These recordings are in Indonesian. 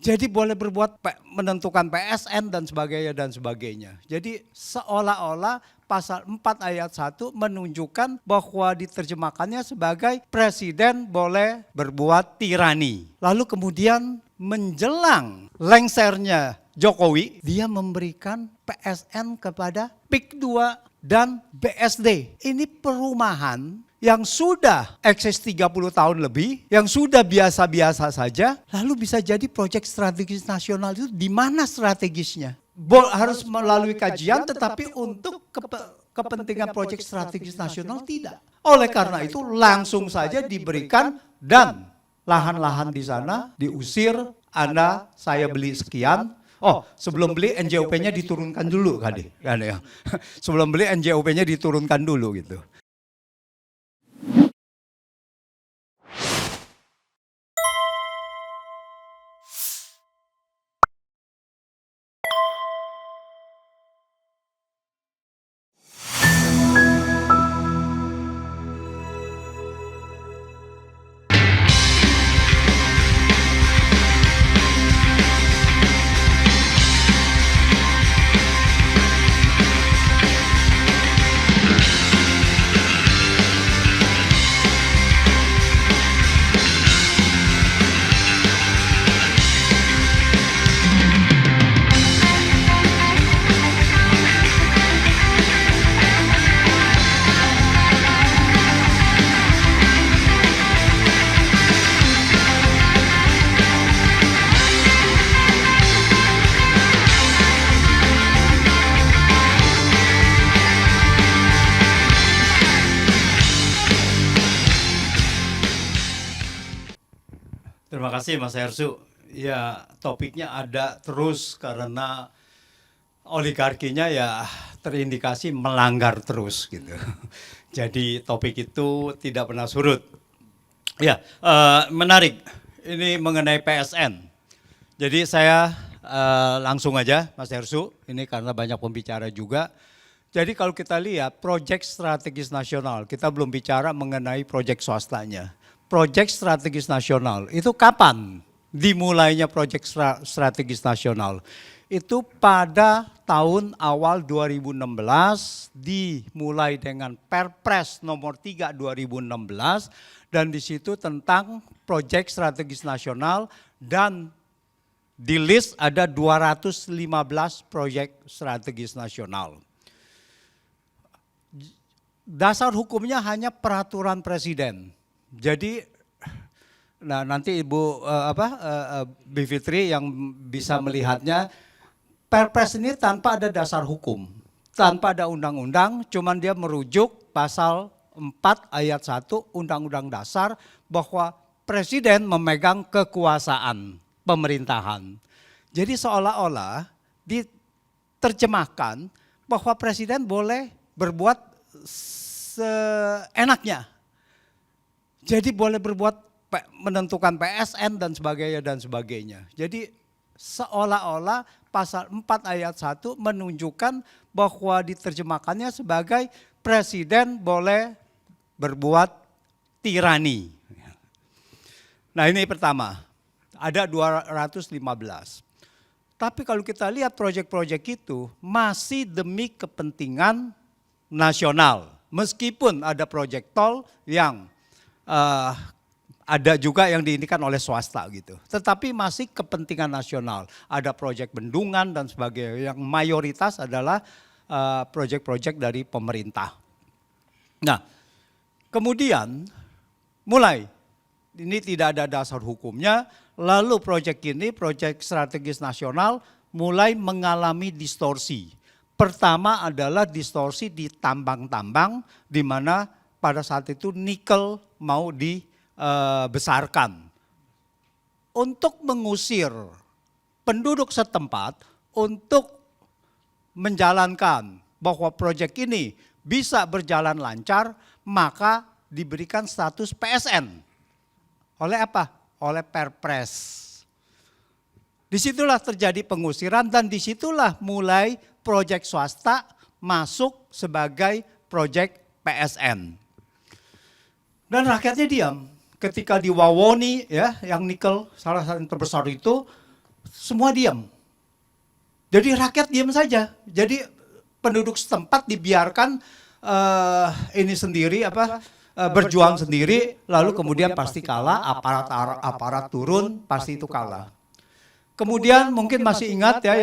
Jadi boleh berbuat menentukan PSN dan sebagainya. Jadi seolah-olah pasal 4 ayat 1 menunjukkan bahwa diterjemahkannya sebagai presiden boleh berbuat tirani. Lalu kemudian menjelang lengsernya Jokowi, dia memberikan PSN kepada PIK 2 dan BSD. Ini perumahan yang sudah eksis 30 tahun lebih, yang sudah biasa-biasa saja, lalu bisa jadi proyek strategis nasional. Itu di mana strategisnya? Harus melalui kajian, tetapi untuk kepentingan proyek strategis nasional tidak. Oleh karena itu langsung saja diberikan dan lahan-lahan di sana diusir, saya beli sekian. Oh, sebelum beli NJOP-nya diturunkan dulu kan ya. Sebelum beli NJOP-nya diturunkan dulu gitu. Terima kasih Mas Hersu. Ya, topiknya ada terus karena oligarkinya ya terindikasi melanggar terus gitu. Jadi topik itu tidak pernah surut. Ya, menarik. Ini mengenai PSN. Jadi saya langsung aja Mas Hersu, ini karena banyak pembicara juga. Jadi kalau kita lihat proyek strategis nasional, kita belum bicara mengenai proyek swastanya. Proyek strategis nasional itu kapan dimulainya proyek strategis nasional? Itu pada tahun awal 2016 dimulai dengan Perpres nomor 3 2016 dan di situ tentang proyek strategis nasional dan di list ada 215 proyek strategis nasional. Dasar hukumnya hanya peraturan presiden. Jadi, nanti Ibu Bivitri yang bisa melihatnya, Perpres ini tanpa ada dasar hukum, tanpa ada undang-undang, cuman dia merujuk pasal 4 ayat 1 Undang-Undang Dasar bahwa presiden memegang kekuasaan pemerintahan. Jadi seolah-olah diterjemahkan bahwa presiden boleh berbuat seenaknya. Jadi boleh berbuat menentukan PSN dan sebagainya. Jadi seolah-olah pasal 4 ayat 1 menunjukkan bahwa diterjemahkannya sebagai presiden boleh berbuat tirani. Nah ini pertama, ada 215. Tapi kalau kita lihat proyek-proyek itu masih demi kepentingan nasional. Meskipun ada proyek tol yang ada juga yang diindikan oleh swasta gitu. Tetapi masih kepentingan nasional. Ada proyek bendungan dan sebagainya. Yang mayoritas adalah proyek-proyek dari pemerintah. Nah, kemudian mulai ini tidak ada dasar hukumnya. Lalu proyek ini, proyek strategis nasional mulai mengalami distorsi. Pertama adalah distorsi di tambang-tambang di mana pada saat itu nikel mau dibesarkan. Untuk mengusir penduduk setempat untuk menjalankan bahwa proyek ini bisa berjalan lancar, maka diberikan status PSN. Oleh apa? Oleh Perpres. Disitulah terjadi pengusiran dan disitulah mulai proyek swasta masuk sebagai proyek PSN. Dan rakyatnya diam. Ketika di Wawoni ya, yang nikel salah satu yang terbesar itu semua diam. Jadi rakyat diam saja. Jadi penduduk setempat dibiarkan ini sendiri berjuang sendiri, lalu kemudian pasti kalah, aparat turun, pasti itu kalah. Kemudian mungkin masih ingat ya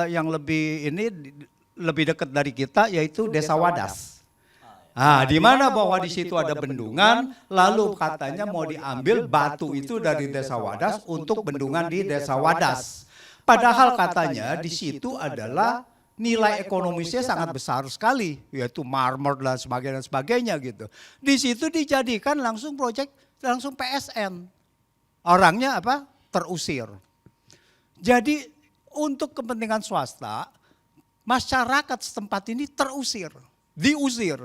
yang lebih dekat dari kita, yaitu Desa Wadas. Nah, di mana bahwa di situ ada bendungan, lalu katanya mau diambil batu itu dari Desa Wadas untuk bendungan di Desa Wadas. Padahal katanya di situ adalah nilai ekonomisnya sangat besar sekali, yaitu marmer dan sebagainya gitu. Di situ dijadikan langsung langsung PSN. Orangnya terusir. Jadi untuk kepentingan swasta, masyarakat setempat ini diusir.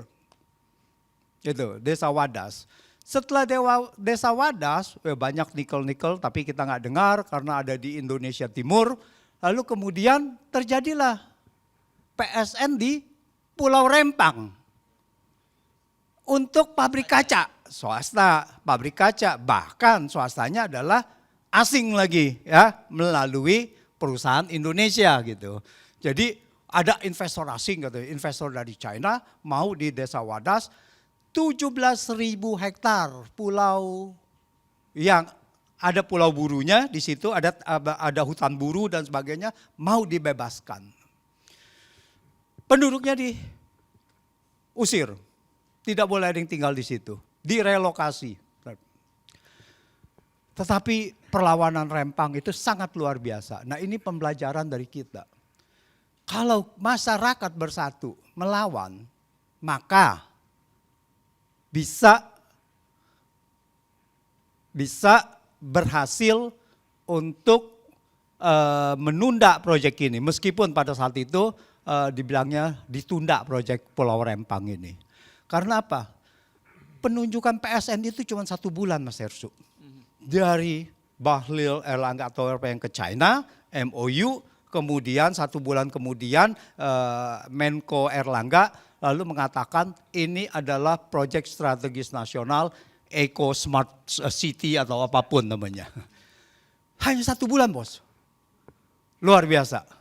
Gitu, Desa Wadas. Setelah Desa Wadas, banyak nikel-nikel tapi kita nggak dengar karena ada di Indonesia Timur. Lalu kemudian terjadilah PSN di Pulau Rempang. Untuk pabrik kaca, swasta, pabrik kaca, bahkan swastanya adalah asing lagi ya, melalui perusahaan Indonesia gitu. Jadi ada investor asing gitu, investor dari China mau di Desa Wadas, 17.000 hektar pulau yang ada pulau burunya di situ, ada hutan buru dan sebagainya, mau dibebaskan. Penduduknya diusir, tidak boleh ada yang tinggal di situ, direlokasi. Tetapi perlawanan Rempang itu sangat luar biasa. Nah, ini pembelajaran dari kita. Kalau masyarakat bersatu melawan, maka bisa berhasil untuk menunda proyek ini. Meskipun pada saat itu dibilangnya ditunda proyek Pulau Rempang ini. Karena apa? Penunjukan PSN itu cuma 1 bulan, Mas Hersu. Dari Bahlil Erlangga atau yang ke China, MOU, kemudian 1 bulan kemudian Menko Erlangga lalu mengatakan ini adalah proyek strategis nasional, Eco Smart City atau apapun namanya. Hanya 1 bulan, bos. Luar biasa.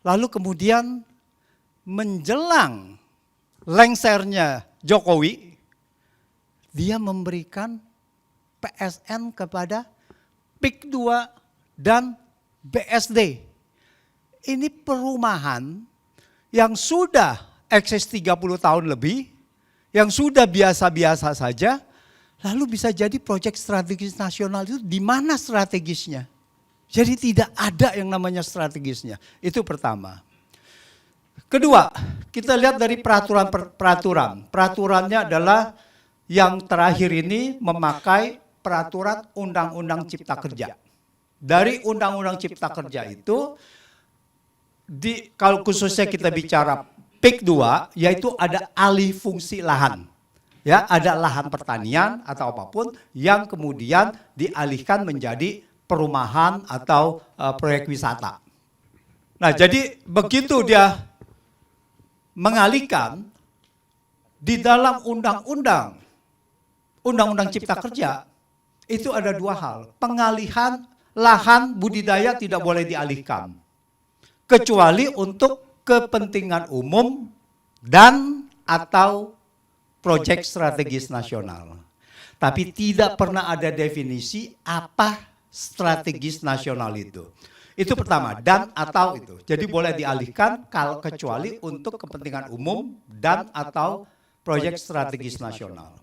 Lalu kemudian menjelang lengsernya Jokowi, dia memberikan PSN kepada PIK 2 dan BSD. Ini perumahan yang sudah eksis 30 tahun lebih, yang sudah biasa-biasa saja, lalu bisa jadi proyek strategis nasional. Itu di mana strategisnya? Jadi tidak ada yang namanya strategisnya. Itu pertama. Kedua, kita lihat dari peraturan. Peraturannya adalah yang terakhir ini memakai peraturan Undang-Undang Cipta Kerja. Dari Undang-Undang Cipta Kerja itu, kalau khususnya kita bicara PIK 2, yaitu ada alih fungsi lahan. Ya, ada lahan pertanian atau apapun yang kemudian dialihkan menjadi perumahan atau proyek wisata. Nah, jadi begitu dia mengalihkan di dalam undang-undang Cipta Kerja itu ada 2 hal. Pengalihan lahan budidaya tidak boleh dialihkan kecuali untuk kepentingan umum dan atau proyek strategis nasional. Tapi tidak pernah ada definisi apa strategis nasional itu. Itu pertama, dan atau itu. Jadi boleh dialihkan kalau kecuali untuk kepentingan umum dan atau proyek strategis nasional.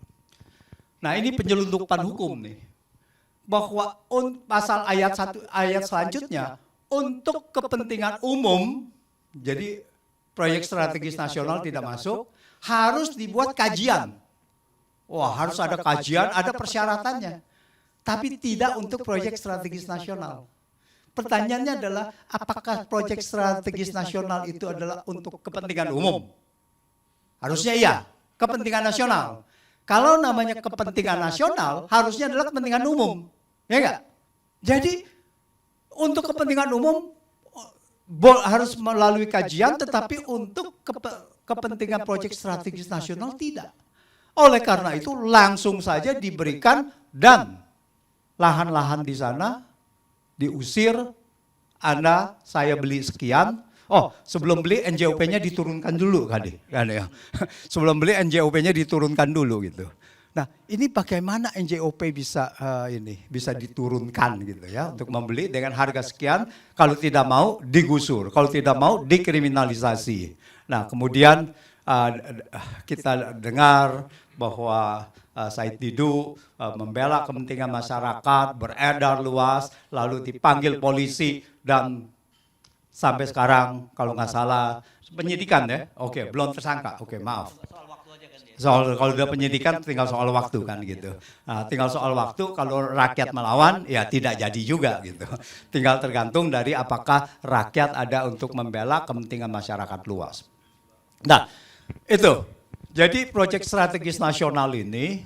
Nah, ini penyelundupan hukum nih. Bahwa pasal ayat selanjutnya untuk kepentingan umum, jadi proyek strategis nasional tidak masuk, harus dibuat kajian. Wah, harus ada kajian, ada persyaratannya. Tapi tidak untuk proyek strategis nasional. Pertanyaannya adalah, apakah proyek strategis nasional itu adalah untuk kepentingan umum? Harusnya iya, kepentingan nasional. Kalau namanya kepentingan nasional, harusnya adalah kepentingan umum. Ya enggak? Jadi, untuk kepentingan umum harus melalui kajian, tetapi untuk kepentingan proyek strategis nasional tidak. Oleh karena itu langsung saja diberikan dan lahan-lahan di sana diusir, saya beli sekian. Oh, sebelum beli NJOP-nya diturunkan dulu kan ya. Sebelum beli NJOP-nya diturunkan dulu gitu. Nah, ini bagaimana NJOP bisa diturunkan gitu ya untuk membeli dengan harga sekian, kalau tidak mau digusur, kalau tidak mau dikriminalisasi. Nah, kemudian kita dengar bahwa Said Didu membela kepentingan masyarakat, beredar luas, lalu dipanggil polisi dan sampai sekarang kalau nggak salah penyidikan ya, oke, belum tersangka, oke, maaf. Soal kalau udah penyidikan tinggal soal waktu kan gitu. Nah, tinggal soal waktu, kalau rakyat melawan ya tidak jadi juga gitu. Tinggal tergantung dari apakah rakyat ada untuk membela kepentingan masyarakat luas. Nah, itu. Jadi proyek strategis nasional ini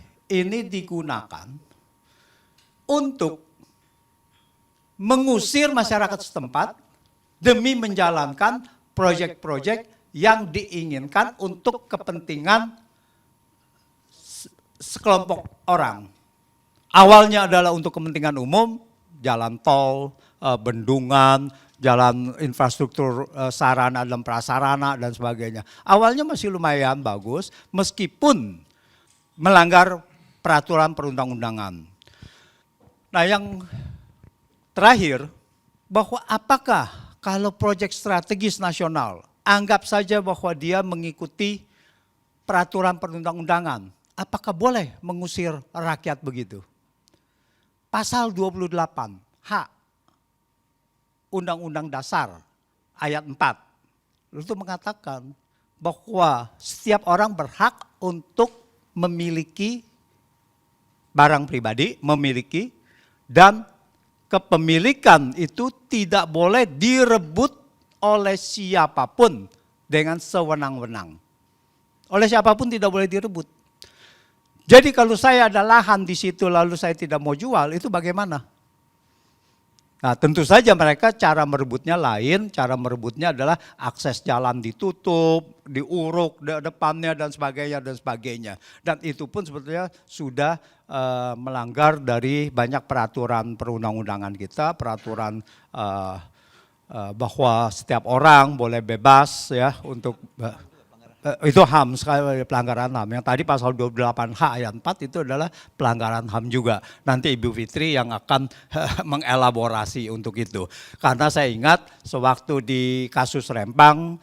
digunakan untuk mengusir masyarakat setempat demi menjalankan proyek-proyek yang diinginkan untuk kepentingan sekelompok orang. Awalnya adalah untuk kepentingan umum, jalan tol, bendungan, jalan infrastruktur sarana dan prasarana dan sebagainya. Awalnya masih lumayan bagus meskipun melanggar peraturan perundang-undangan. Nah, yang terakhir, bahwa apakah kalau proyek strategis nasional, anggap saja bahwa dia mengikuti peraturan perundang-undangan, apakah boleh mengusir rakyat begitu? Pasal 28 H Undang-Undang Dasar ayat 4 itu mengatakan bahwa setiap orang berhak untuk memiliki barang pribadi, dan kepemilikan itu tidak boleh direbut oleh siapapun dengan sewenang-wenang. Oleh siapapun tidak boleh direbut. Jadi kalau saya ada lahan di situ lalu saya tidak mau jual, itu bagaimana? Nah, tentu saja mereka cara merebutnya lain, cara merebutnya adalah akses jalan ditutup, diuruk depannya dan sebagainya. Dan itu pun sebetulnya sudah melanggar dari banyak peraturan perundang-undangan kita, peraturan bahwa setiap orang boleh bebas ya untuk itu HAM, sekali pelanggaran HAM. Yang tadi pasal 28H ayat 4 itu adalah pelanggaran HAM juga. Nanti Ibu Fitri yang akan mengelaborasi untuk itu. Karena saya ingat sewaktu di kasus Rempang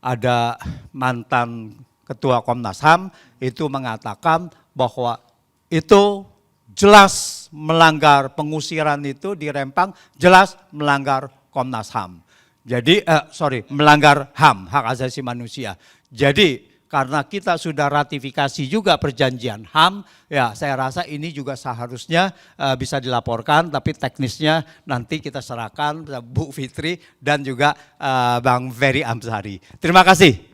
ada mantan Ketua Komnas HAM itu mengatakan bahwa itu jelas melanggar, pengusiran itu di Rempang jelas melanggar Komnas HAM. Jadi, melanggar HAM, hak asasi manusia. Jadi, karena kita sudah ratifikasi juga perjanjian HAM, ya saya rasa ini juga seharusnya bisa dilaporkan, tapi teknisnya nanti kita serahkan Bu Fitri dan juga Bang Ferry Amsari. Terima kasih.